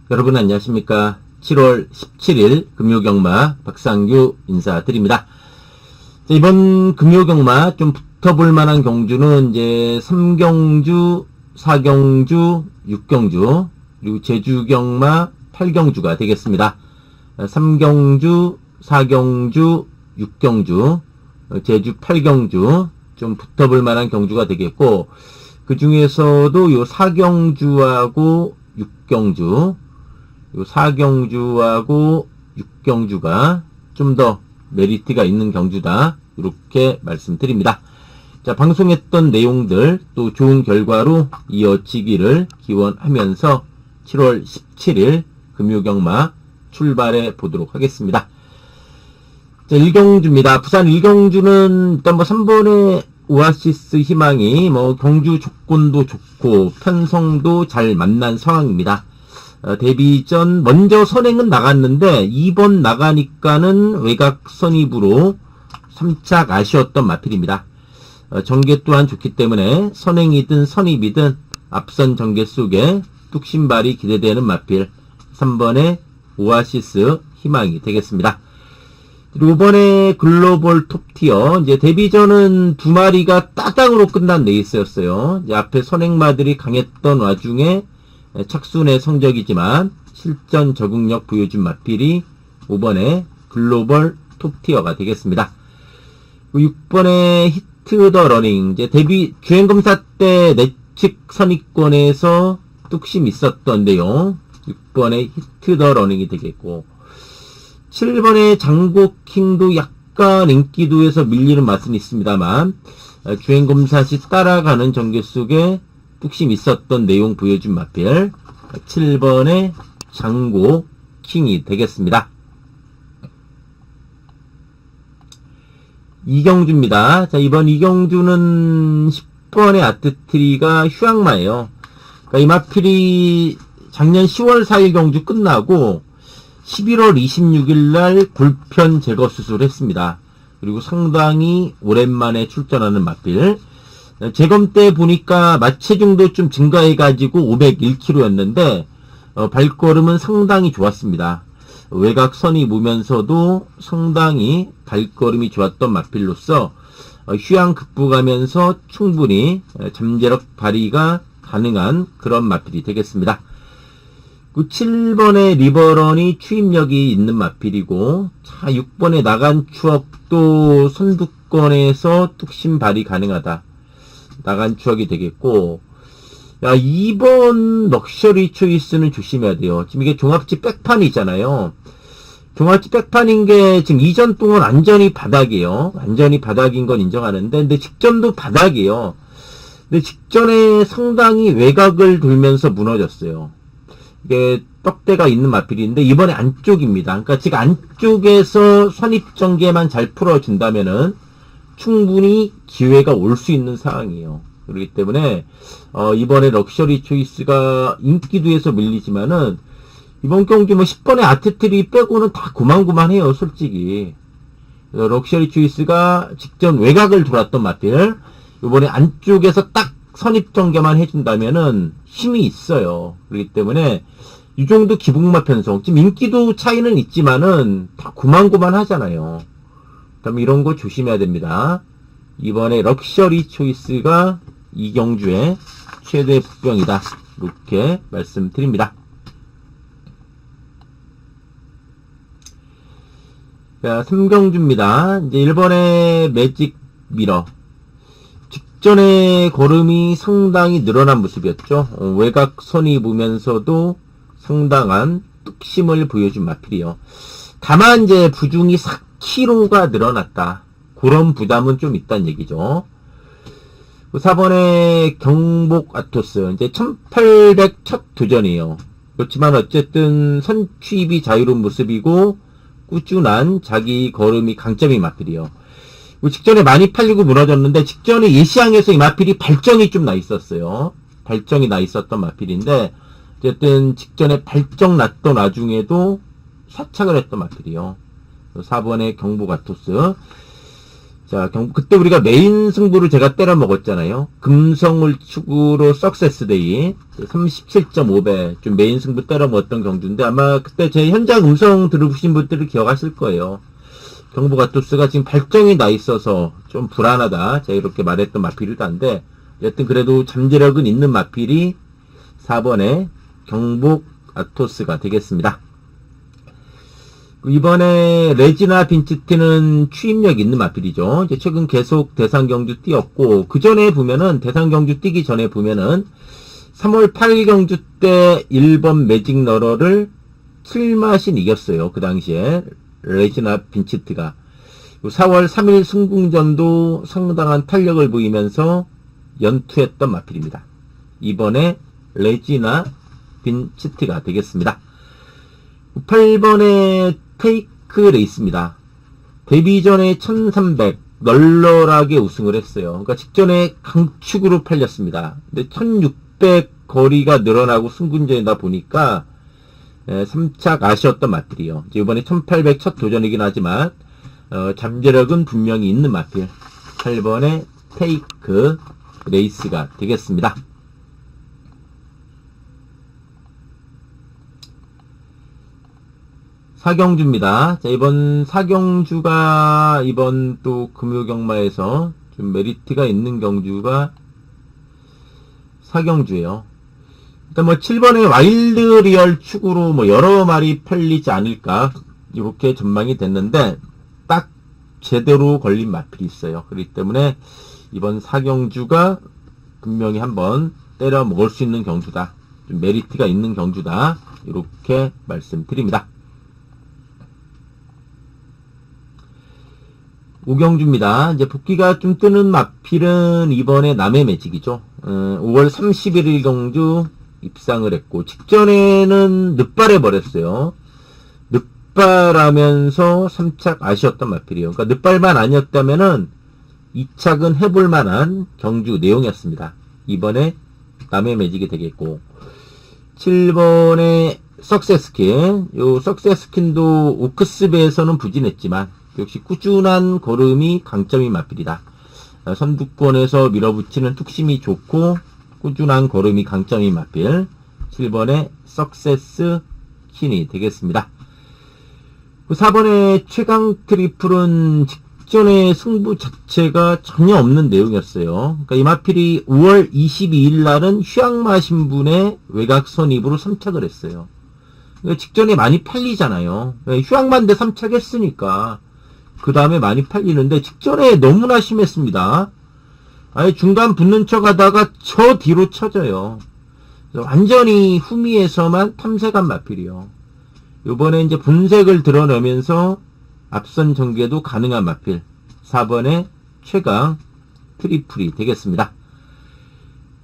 여러분 안녕하십니까. 7월 17일 금요경마 박상규 인사드립니다. 자, 이번 금요경마 좀 붙어볼 만한 경주는 이제 3경주, 4경주, 6경주, 그리고 제주경마 8경주가 되겠습니다. 3경주, 4경주, 6경주, 제주 8경주 좀 붙어볼 만한 경주가 되겠고, 그 중에서도 요 4경주하고 6경주, 요 4경주하고 6경주가 좀 더 메리트가 있는 경주다. 이렇게 말씀드립니다. 자, 방송했던 내용들 또 좋은 결과로 이어지기를 기원하면서 7월 17일 금요경마 출발해 보도록 하겠습니다. 자, 1경주입니다. 부산 1경주는 일단 3번의 오아시스 희망이 경주 조건도 좋고 편성도 잘 만난 상황입니다. 데뷔전 먼저 선행은 나갔는데 2번 나가니까는 외곽 선입으로 3착 아쉬웠던 마필입니다. 전개 또한 좋기 때문에 선행이든 선입이든 앞선 전개 속에 뚝심발이 기대되는 마필 3번의 오아시스 희망이 되겠습니다. 그리고 이번에 글로벌 톱티어 이제 데뷔전은 두 마리가 따당으로 끝난 레이스였어요. 이제 앞에 선행마들이 강했던 와중에 착순의 성적이지만 실전 적응력 보여준 마필이 5번에 글로벌 톱티어가 되겠습니다. 6번에 히트 더 러닝 이제 데뷔 주행검사 때 내측 선입권에서 뚝심 있었던 내용 6번에 히트 더 러닝이 되겠고 7번의 장고킹도 약간 인기도에서 밀리는 맛은 있습니다만 주행검사 시 따라가는 전개 속에 뚝심 있었던 내용 보여준 마필 7번의 장고킹이 되겠습니다. 2경주입니다. 자, 이번 2경주는 10번의 아트트리가 휴양마예요. 그러니까 이 마필이 작년 10월 4일 경주 끝나고 11월 26일 날 골편 제거 수술했습니다. 그리고 상당히 오랜만에 출전하는 마필. 재검 때 보니까 마체중도 좀 증가해가지고 501kg였는데 발걸음은 상당히 좋았습니다. 외곽 선이 보면서도 상당히 발걸음이 좋았던 마필로서 휴양 극복하면서 충분히 잠재력 발휘가 가능한 그런 마필이 되겠습니다. 그 7번의 리버런이 추임력이 있는 마필이고, 자, 6번의 나간 추억도 선두권에서 뚝심 발휘 가능하다. 나간 추억이 되겠고, 야, 2번 럭셔리 초이스는 조심해야 돼요. 지금 이게 종합지 백판이 있잖아요. 종합지 백판인 게 지금 이전 동안 완전히 바닥이에요. 완전히 바닥인 건 인정하는데, 근데 직전도 바닥이에요. 근데 직전에 상당히 외곽을 돌면서 무너졌어요. 이게 떡대가 있는 마필인데 이번에 안쪽입니다. 그러니까 지금 안쪽에서 선입전개만 잘 풀어준다면은 충분히 기회가 올 수 있는 상황이에요. 그렇기 때문에 이번에 럭셔리 초이스가 인기도에서 밀리지만은 이번 경기 10번의 아트트리 빼고는 다 고만고만해요. 솔직히 럭셔리 초이스가 직전 외곽을 돌았던 마필 이번에 안쪽에서 딱 선입전개만 해준다면은 힘이 있어요. 그렇기 때문에 이 정도 기복마 편성 지금 인기도 차이는 있지만은 다 고만고만 하잖아요. 그럼 이런 거 조심해야 됩니다. 이번에 럭셔리 초이스가 이경주의 최대 복병이다. 이렇게 말씀드립니다. 자, 3경주입니다. 이제 1번의 매직 미러. 직전에 걸음이 상당히 늘어난 모습이었죠. 외곽 선이 보면서도 상당한 뚝심을 보여준 마필이요. 다만 이제 부중이 4kg가 늘어났다. 그런 부담은 좀 있다는 얘기죠. 4번의 경복 아토스 이제 1800 첫 도전이에요. 그렇지만 어쨌든 선취입이 자유로운 모습이고 꾸준한 자기 걸음이 강점인 마필이요. 직전에 많이 팔리고 무너졌는데 직전에 예시항에서 이 마필이 발정이 좀 나 있었어요. 발정이 나 있었던 마필인데 어쨌든 직전에 발정 났던 와중에도 사착을 했던 마필이요. 4번의 경복아토스 자, 그때 우리가 메인 승부를 제가 때려 먹었잖아요. 금성을 축으로 석세스데이 37.5배 좀 메인 승부 때려 먹었던 경주인데 아마 그때 제 현장 음성 들으신 분들이 기억하실 거예요. 경부가토스가 지금 발정이 나 있어서 좀 불안하다. 제가 이렇게 말했던 마필이도 한데 여튼 그래도 잠재력은 있는 마필이 4번에 경북아토스가 되겠습니다. 이번에 레지나 빈치티는 추임력 있는 마필이죠. 이제 최근 계속 대상 경주 뛰었고, 그 전에 보면은, 대상 경주 뛰기 전에 보면은, 3월 8일 경주 때 1번 매직 너러를 7마신 이겼어요. 그 당시에. 레지나 빈치티가. 4월 3일 승궁전도 상당한 탄력을 보이면서 연투했던 마필입니다. 이번에 레지나 빈치티가 되겠습니다. 8번에 테이크 레이스입니다. 데뷔 전에 1300 널널하게 우승을 했어요. 그러니까 직전에 강축으로 팔렸습니다. 근데 1600 거리가 늘어나고 승군전이다 보니까 3착 아쉬웠던 마필이요. 이번에 1800 첫 도전이긴 하지만 잠재력은 분명히 있는 마필. 8번에 테이크 레이스가 되겠습니다. 사경주입니다. 자, 이번 사경주가 이번 또 금요경마에서 좀 메리트가 있는 경주가 사경주예요. 일단 뭐 7번에 와일드 리얼 축으로 뭐 여러 마리 팔리지 않을까 이렇게 전망이 됐는데 딱 제대로 걸린 마필이 있어요. 그렇기 때문에 이번 사경주가 분명히 한번 때려 먹을 수 있는 경주다. 좀 메리트가 있는 경주다. 이렇게 말씀드립니다. 오경주입니다. 이제 복귀가 좀 뜨는 마필은 이번에 남해 매직이죠. 5월 31일 경주 입상을 했고 직전에는 늦발해 버렸어요. 늦발하면서 3착 아쉬웠던 마필이에요. 그러니까 늦발만 아니었다면은 2착은 해볼 만한 경주 내용이었습니다. 이번에 남해 매직이 되겠고 7번의 석세스킨. 요 석세스킨도 오크스배에서는 부진했지만 역시 꾸준한 걸음이 강점인 마필이다. 선두권에서 밀어붙이는 툭심이 좋고 꾸준한 걸음이 강점인 마필. 7번의 석세스 킨이 되겠습니다. 4번의 최강 트리플은 직전의 승부 자체가 전혀 없는 내용이었어요. 그러니까 이 마필이 5월 22일 날은 휴양마 신분의 외곽 선입으로 3착을 했어요. 그러니까 직전에 많이 팔리잖아요. 휴양마인데 3착 했으니까 그 다음에 많이 팔리는데 직전에 너무나 심했습니다. 아예 중간 붙는 척 하다가 저 뒤로 쳐져요. 완전히 후미에서만 탐색한 마필이요. 요번에 이제 분색을 드러내면서 앞선 전개도 가능한 마필. 4번의 최강 트리플이 되겠습니다.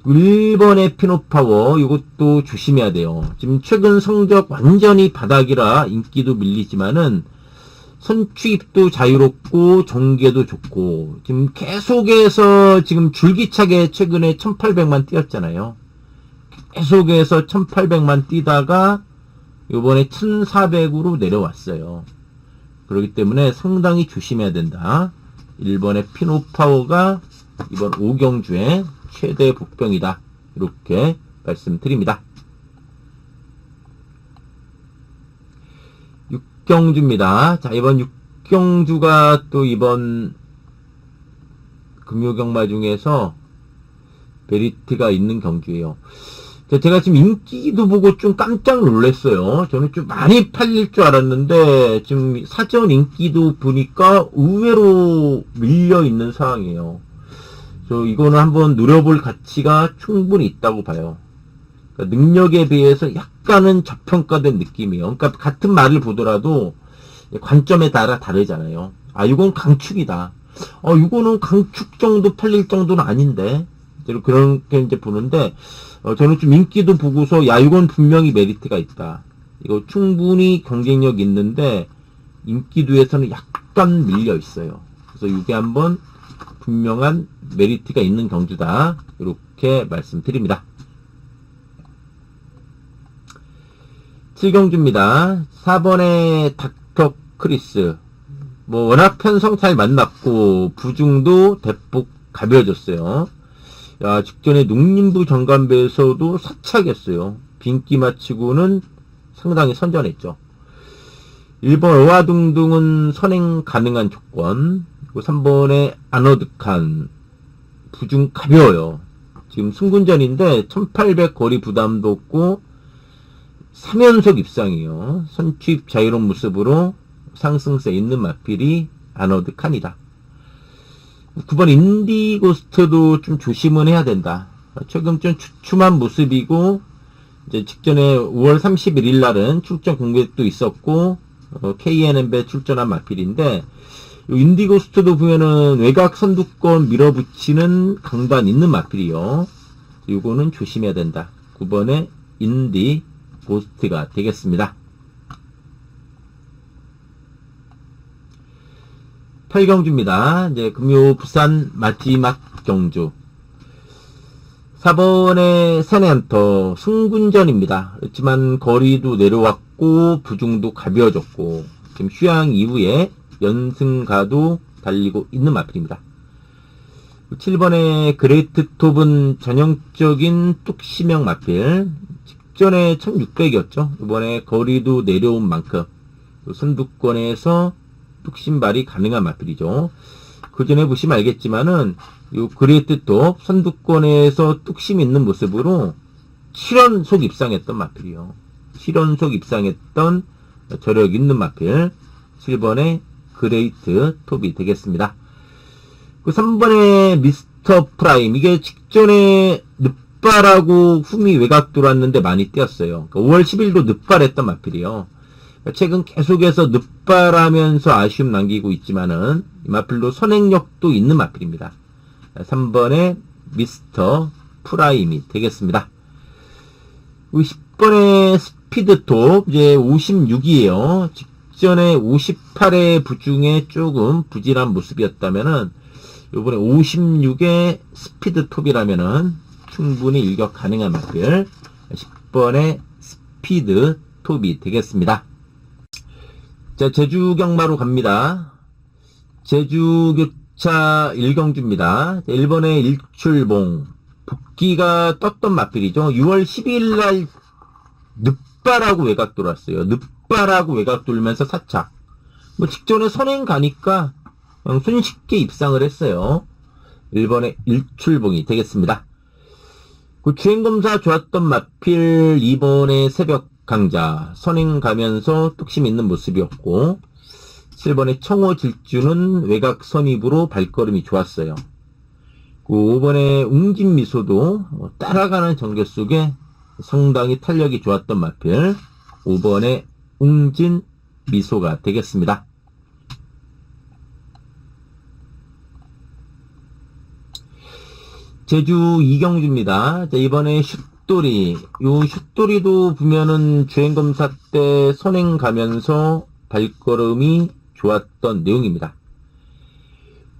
1번의 피노파워, 이것도 조심해야 돼요. 지금 최근 성적 완전히 바닥이라 인기도 밀리지만은 선취입도 자유롭고 전개도 좋고 지금 계속해서 지금 줄기차게 최근에 1800만 뛰었잖아요. 계속해서 1800만 뛰다가 요번에 1400으로 내려왔어요. 그렇기 때문에 상당히 조심해야 된다. 1번의 피노파워가 이번 오경주의 최대 복병이다. 이렇게 말씀드립니다. 육경주입니다. 자, 이번 육경주가 또 이번 금요경마 중에서 메리트가 있는 경주예요. 자, 제가 지금 인기도 보고 좀 깜짝 놀랐어요. 저는 좀 많이 팔릴 줄 알았는데 지금 사전 인기도 보니까 의외로 밀려 있는 상황이에요. 이거는 한번 노려볼 가치가 충분히 있다고 봐요. 그러니까 능력에 비해서 약간은 저평가된 느낌이에요. 그러니까 같은 말을 보더라도 관점에 따라 다르잖아요. 아, 이건 강축이다. 이거는 강축 정도 팔릴 정도는 아닌데. 그렇게 이제 보는데, 저는 좀 인기도 보고서, 야, 이건 분명히 메리트가 있다. 이거 충분히 경쟁력 있는데, 인기도에서는 약간 밀려 있어요. 그래서 이게 한번 분명한 메리트가 있는 경주다. 이렇게 말씀드립니다. 7경주입니다. 4번의 닥터 크리스. 뭐 워낙 편성 잘 만났고 부중도 대폭 가벼워졌어요. 야, 직전에 농림부 정관배에서도 사착했어요. 빈기 맞추고는 상당히 선전했죠. 1번 어화둥둥은 선행 가능한 조건, 그리고 3번에 아너드칸 부중 가벼워요. 지금 승군전인데 1800 거리 부담도 없고 3연속 입상이에요. 선취입 자유로운 모습으로 상승세 있는 마필이 아너드칸이다. 9번 인디고스트도 좀 조심은 해야 된다. 최근 좀 주춤한 모습이고, 이제 직전에 5월 31일 날은 출전 공백도 있었고, KNM배 출전한 마필인데, 인디고스트도 보면은 외곽 선두권 밀어붙이는 강단 있는 마필이요. 요거는 조심해야 된다. 9번에 인디고스트가 되겠습니다. 8경주입니다. 이제 금요 부산 마지막 경주. 4번에 세네안터 승군전입니다. 그렇지만 거리도 내려왔고 부중도 가벼워졌고 지금 휴양 이후에 연승가도 달리고 있는 마필입니다. 7번에 그레이트 톱은 전형적인 뚝심형 마필. 직전에 1600이었죠. 이번에 거리도 내려온 만큼 선두권에서 뚝심발이 가능한 마필이죠. 그 전에 보시면 알겠지만은 요 그레이트 톱 선두권에서 뚝심 있는 모습으로 7연속 입상했던 마필이요. 7연속 입상했던 저력 있는 마필 7번에 그레이트 톱이 되겠습니다. 그 3번에 미스터 프라임, 이게 직전에 늑발하고 흠이 외곽 들어왔는데 많이 뛰었어요. 그러니까 5월 10일도 늑발했던 마필이요. 최근 계속해서 늑발하면서 아쉬움 남기고 있지만은 이 마필도 선행력도 있는 마필입니다. 3번에 미스터 프라임이 되겠습니다. 10번에 스피드톱 이제 56이에요. 직전에 58의 부중에 조금 부진한 모습이었다면은 이번에 56의 스피드톱이라면은 충분히 일격 가능한 마필 10번에 스피드톱이 되겠습니다. 자, 제주 경마로 갑니다. 제주 교차 1경주입니다. 1번에 일출봉. 복귀가 떴던 마필이죠. 6월 12일 날 늑발하고 외곽 돌았어요. 늑발하고 외곽 돌면서 사착. 뭐 직전에 선행 가니까 그냥 손쉽게 입상을 했어요. 1번에 일출봉이 되겠습니다. 그 주행검사 좋았던 마필 2번에 새벽 강자, 선행 가면서 뚝심 있는 모습이었고 7번에 청호 질주는 외곽 선입으로 발걸음이 좋았어요. 그 5번에 웅진 미소도 따라가는 전개 속에 상당히 탄력이 좋았던 마필 5번에 웅진 미소가 되겠습니다. 제주 이경주입니다. 자, 이번에 슛돌이, 요 슛돌이도 보면은 주행검사 때 선행 가면서 발걸음이 좋았던 내용입니다.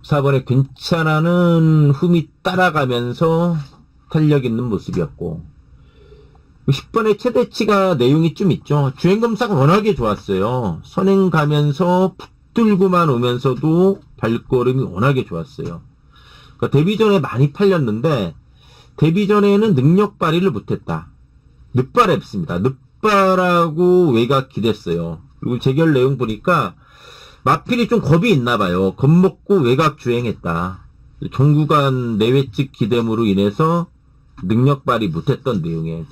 4번에 괜찮아는 흠이 따라가면서 탄력 있는 모습이었고 10번에 최대치가 내용이 좀 있죠. 주행검사가 워낙에 좋았어요. 선행 가면서 붙들고만 오면서도 발걸음이 워낙에 좋았어요. 그러니까 데뷔 전에 많이 팔렸는데 데뷔 전에는 능력 발휘를 못했다. 늑발했습니다. 늑발하고 외곽 기댔어요. 그리고 재결 내용 보니까 마필이 좀 겁이 있나봐요. 겁먹고 외곽 주행했다. 종구간 내외측 기댐으로 인해서 능력 발휘 못했던 내용이에요.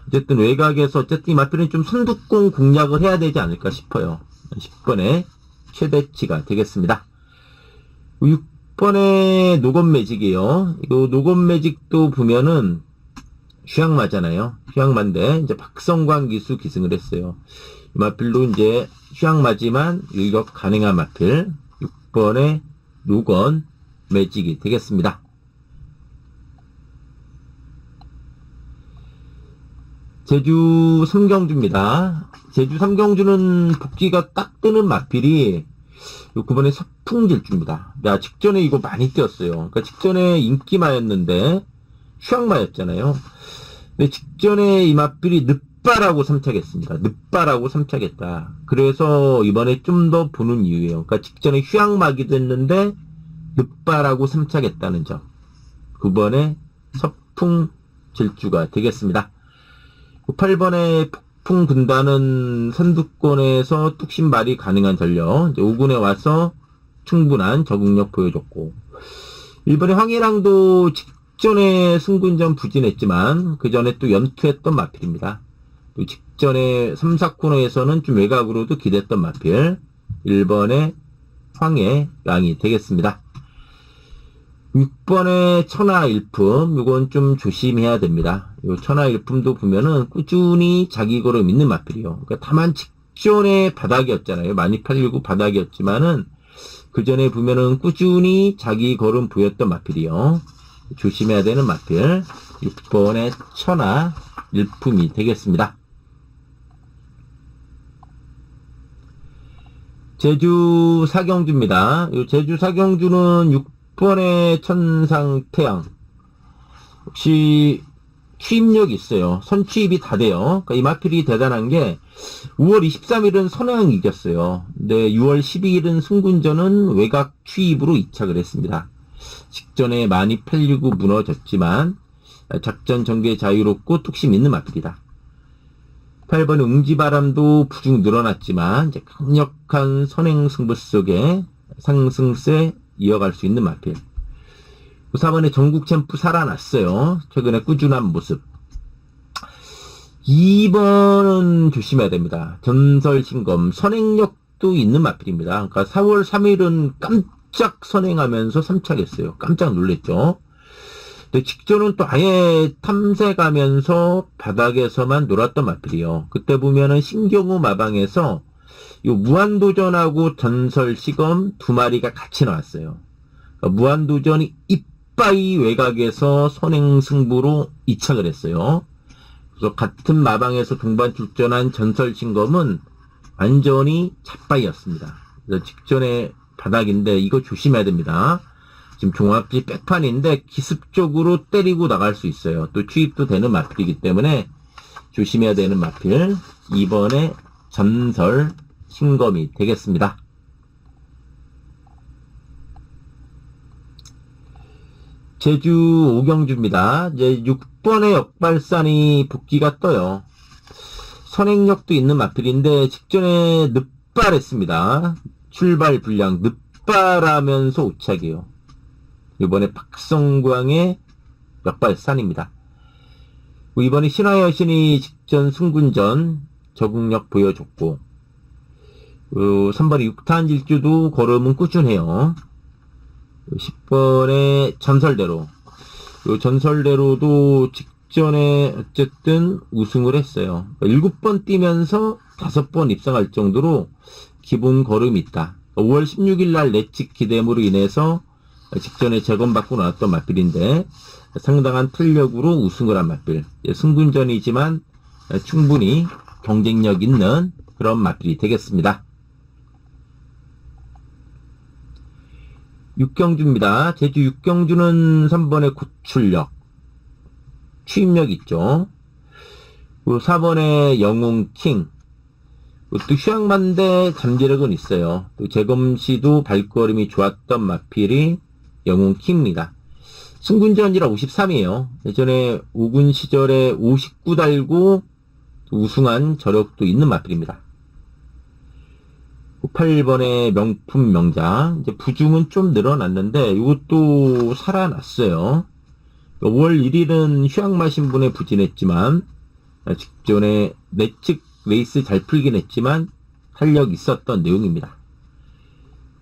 어쨌든 외곽에서 어쨌든 이 마필은 좀 선두권 공략을 해야 되지 않을까 싶어요. 10번에 최대치가 되겠습니다. 6번에 노건 매직이에요. 이 노건 매직도 보면은 휴양마잖아요. 휴양마인데 이제 박성광 기수 기승을 했어요. 이 마필도 이제 휴양마지만 일격 가능한 마필 6번에 노건 매직이 되겠습니다. 제주 3경주입니다. 제주 3경주는 복귀가 딱 뜨는 마필이 9번에 서풍질주입니다. 야, 직전에 이거 많이 뛰었어요. 그러니까 직전에 인기마였는데 휴양마였잖아요. 근데 직전에 이 마필이 늦바라고 삼착했습니다. 늦바라고 삼착했다. 그래서 이번에 좀 더 보는 이유예요. 그러니까 직전에 휴양막이 됐는데 늦바라고 삼착했다는 점. 9번에 서풍 질주가 되겠습니다. 8번에 폭풍 군단은 선두권에서 뚝심발이 가능한 전력. 5군에 와서 충분한 적응력 보여줬고, 1번에 황해랑도 직전에 승군전 부진했지만 그 전에 또 연투했던 마필입니다. 또 직전에 3, 4코너에서는 좀 외곽으로도 기댔던 마필. 1번에 황해랑이 되겠습니다. 6번에 천하일품, 이건 좀 조심해야 됩니다. 요 천하일품도 보면은 꾸준히 자기 걸음 있는 마필이요. 그러니까 다만 직전에 바닥이었잖아요. 많이 팔리고 바닥이었지만은 그 전에 보면은 꾸준히 자기 걸음 보였던 마필이요. 조심해야 되는 마필. 6번에 천하일품이 되겠습니다. 제주 사경주입니다. 요 제주 사경주는 6번에 천상태양. 혹시 취입력이 있어요. 선취입이 다 돼요. 그러니까 이 마필이 대단한 게 5월 23일은 선왕이 이겼어요. 근데 6월 12일은 승군전은 외곽 취입으로 이착을 했습니다. 직전에 많이 팔리고 무너졌지만 작전 전개 자유롭고 뚝심 있는 마필이다. 8번 응지바람도 부중 늘어났지만 이제 강력한 선행 승부 속에 상승세 이어갈 수 있는 마필. 4번에 전국 챔프 살아났어요. 최근에 꾸준한 모습. 2번은 조심해야 됩니다. 전설신검 선행력도 있는 마필입니다. 그러니까 4월 3일은 깜짝 선행하면서 3착했어요. 깜짝 놀랬죠. 근데 직전은 또 아예 탐색하면서 바닥에서만 놀았던 마필이요. 그때 보면은 신경우 마방에서 요 무한도전하고 전설시검 두 마리가 같이 나왔어요. 그러니까 무한도전이 이빠이 외곽에서 선행승부로 이착을 했어요. 그래서 같은 마방에서 동반 출전한 전설신검은 완전히 잣바이였습니다. 그래서 직전에 바닥인데 이거 조심해야 됩니다. 지금 종합지 백판인데 기습적으로 때리고 나갈 수 있어요. 또 취입도 되는 마필이기 때문에 조심해야 되는 마필. 2번에 전설 신검이 되겠습니다. 제주 오경주입니다. 이제 6번에 역발산이 복귀가 떠요. 선행력도 있는 마필인데 직전에 늑발했습니다. 출발 불량 늑발하면서 오착이에요. 이번에 박성광의 역발산입니다. 이번에 신화여신이 직전 승군전 적응력 보여줬고, 3번에 6탄 질주도 걸음은 꾸준해요. 10번에 전설대로. 전설대로도 직전에 어쨌든 우승을 했어요. 7번 뛰면서 5번 입상할 정도로 기본 걸음이 있다. 5월 16일 날 내칙 기대물로 인해서 직전에 재검받고 나왔던 마필인데 상당한 탄력으로 우승을 한 마필. 승군전이지만 충분히 경쟁력 있는 그런 마필이 되겠습니다. 6경주입니다. 제주 6경주는 3번에 고출력, 취입력 있죠. 그리고 4번에 영웅킹, 또 휴양만대 잠재력은 있어요. 또 재검시도 발걸음이 좋았던 마필이 영웅킹입니다. 승군전이라 53이에요. 예전에 5군 시절에 59 달고 우승한 저력도 있는 마필입니다. 8번의 명품 명장. 이제 부중은 좀 늘어났는데 이것도 살아났어요. 5월 1일은 휴양마신분에 부진했지만 직전에 내측 레이스 잘 풀긴 했지만 탄력 있었던 내용입니다.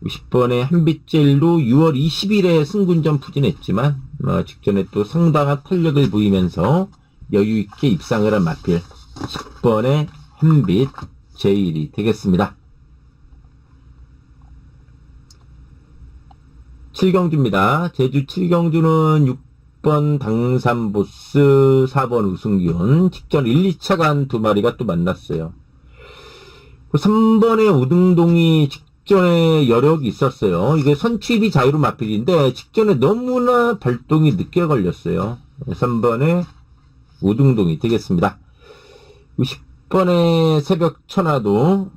10번의 한빛젤도 6월 20일에 승군전 부진했지만 직전에 또 상당한 탄력을 보이면서 여유있게 입상을 한 마필 10번의 한빛제일이 되겠습니다. 7경주입니다. 제주 7경주는 6번 당산보스, 4번 우승균, 직전 1, 2차 간 두 마리가 또 만났어요. 3번의 우등동이 직전에 여력이 있었어요. 이게 선취입이 자유로 마필인데 직전에 너무나 발동이 늦게 걸렸어요. 3번의 우등동이 되겠습니다. 10번의 새벽 천하도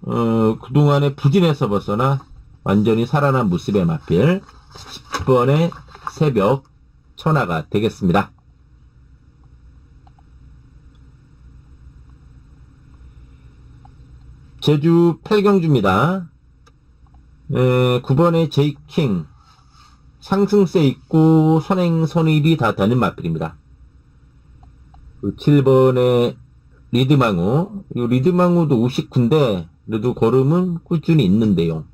그동안에 부진에서 벗어나 완전히 살아난 모습의 마필 10번의 새벽 천하가 되겠습니다. 제주 8경주입니다. 9번의 제이킹 상승세 있고 선행 선입이 다 되는 마필입니다. 7번의 리드망우, 이 리드망우도 59인데 그래도 걸음은 꾸준히 있는데요.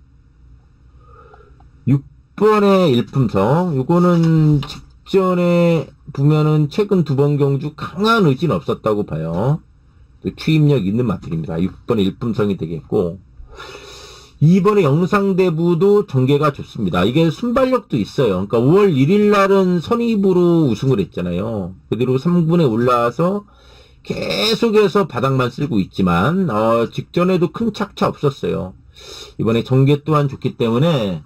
6번의 일품성, 요거는 직전에 보면은 최근 2번 경주 강한 의지는 없었다고 봐요. 추임력 있는 마필입니다. 6번의 일품성이 되겠고, 2번의 영상대부도 전개가 좋습니다. 이게 순발력도 있어요. 그러니까 5월 1일 날은 선입으로 우승을 했잖아요. 그대로 3군에 올라와서 계속해서 바닥만 쓸고 있지만 직전에도 큰 착차 없었어요. 이번에 전개 또한 좋기 때문에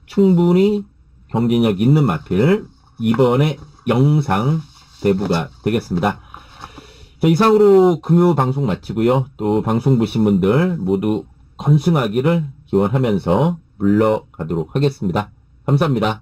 충분히 경쟁력 있는 마필 2번의 영상대부가 되겠습니다. 자, 이상으로 금요 방송 마치고요. 또 방송 보신 분들 모두 건승하기를 기원하면서 물러가도록 하겠습니다. 감사합니다.